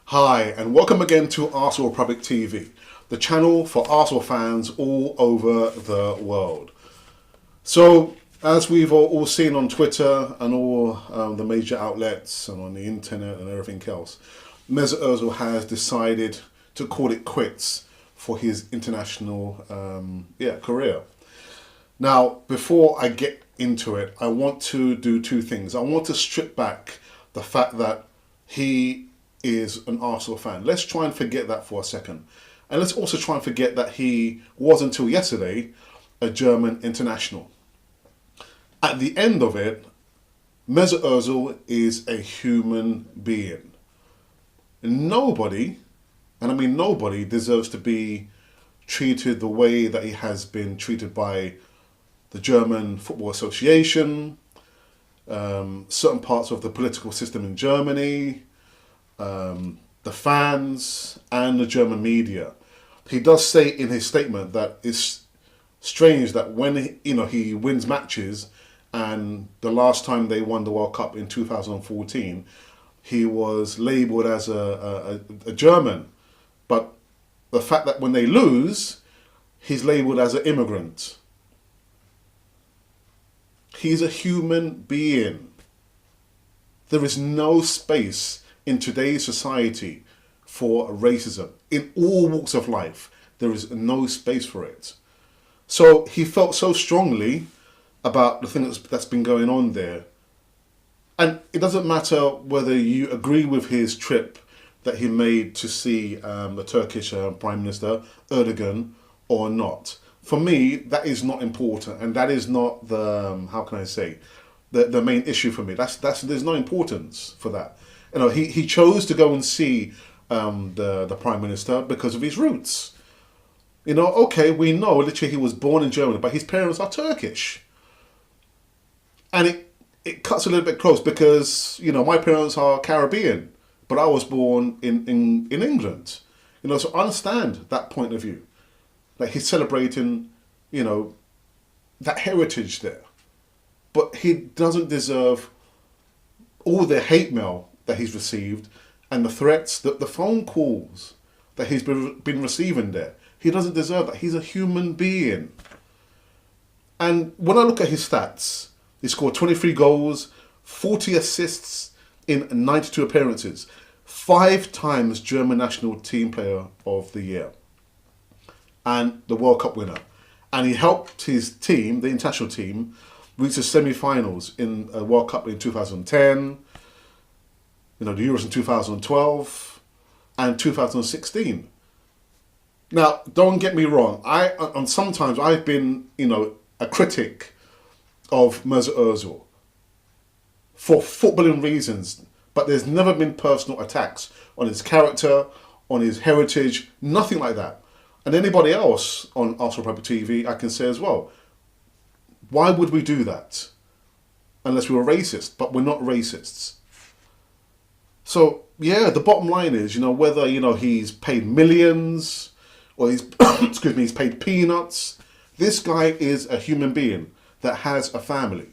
Hi, and welcome again to Arsenal Republic TV, the channel for Arsenal fans all over the world. So, as we've all seen on Twitter and all the major outlets and on the internet and everything else, Mesut Ozil has decided to call it quits for his international career. Now, before I get into it, I want to do two things. I want to strip back the fact that he is an Arsenal fan. Let's try and forget that for a second. And let's also try and forget that he was until yesterday a German international. At the end of it, Mesut Ozil is a human being. Nobody, and I mean nobody, deserves to be treated the way that he has been treated by the German Football Association, certain parts of the political system in Germany, the fans, and the German media. He does say in his statement that it's strange that when he wins matches, and the last time they won the World Cup in 2014, he was labelled as a German, but the fact that when they lose, he's labelled as an immigrant. He's a human being. There is no space in today's society for racism. In all walks of life, there is no space for it. So he felt so strongly about the thing that's been going on there. And it doesn't matter whether you agree with his trip that he made to see the Turkish Prime Minister, Erdogan, or not. For me, that is not important, and that is not the the main issue for me. There's no importance for that. He chose to go and see the Prime Minister because of his roots. Okay, we know literally he was born in Germany, but his parents are Turkish, and it cuts a little bit close because my parents are Caribbean, but I was born in England. So I understand that point of view. Like he's celebrating, that heritage there. But he doesn't deserve all the hate mail that he's received and the threats, the phone calls that he's been receiving there. He doesn't deserve that. He's a human being. And when I look at his stats, he scored 23 goals, 40 assists in 92 appearances, 5 times German national team player of the year, and the World Cup winner. And he helped his team, the international team, reach the semi-finals in a World Cup in 2010, the Euros in 2012, and 2016. Now, don't get me wrong. Sometimes I've been, a critic of Mesut Ozil for footballing reasons, but there's never been personal attacks on his character, on his heritage, nothing like that. And anybody else on Arsenal Republic TV, I can say as well, why would we do that? Unless we were racist, but we're not racists. So, yeah, the bottom line is, whether, he's paid millions or he's, he's paid peanuts, this guy is a human being that has a family.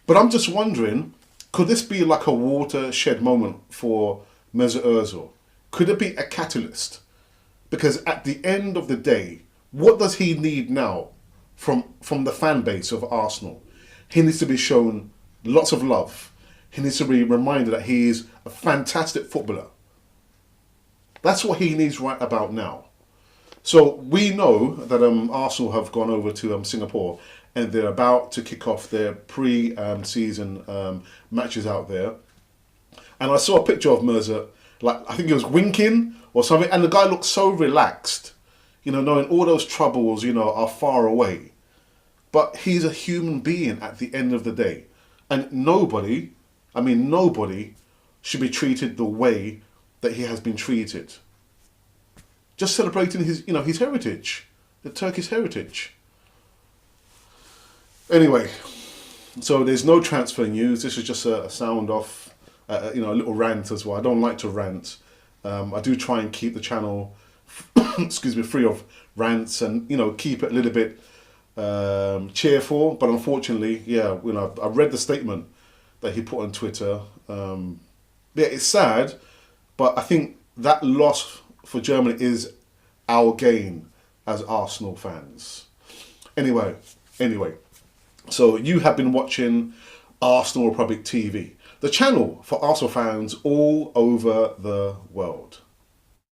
But I'm just wondering, could this be like a watershed moment for Mesut Ozil? Could it be a catalyst? Because at the end of the day, what does he need now from the fan base of Arsenal? He needs to be shown lots of love. He needs to be reminded that he is a fantastic footballer. That's what he needs right about now. So we know that Arsenal have gone over to Singapore and they're about to kick off their pre-season matches out there. And I saw a picture of Mesut, I think he was winking or something, and the guy looked so relaxed, knowing all those troubles, are far away. But he's a human being at the end of the day. And nobody should be treated the way that he has been treated. Just celebrating his heritage, the Turkish heritage. Anyway, so there's no transfer news. This is just a sound off, a little rant as well. I don't like to rant. I do try and keep the channel, free of rants and, keep it a little bit cheerful. But unfortunately, I've read the statement that he put on Twitter. It's sad, But I think that loss for Germany is our gain as Arsenal fans. Anyway, so you have been watching Arsenal Republic TV, the channel for Arsenal fans all over the world.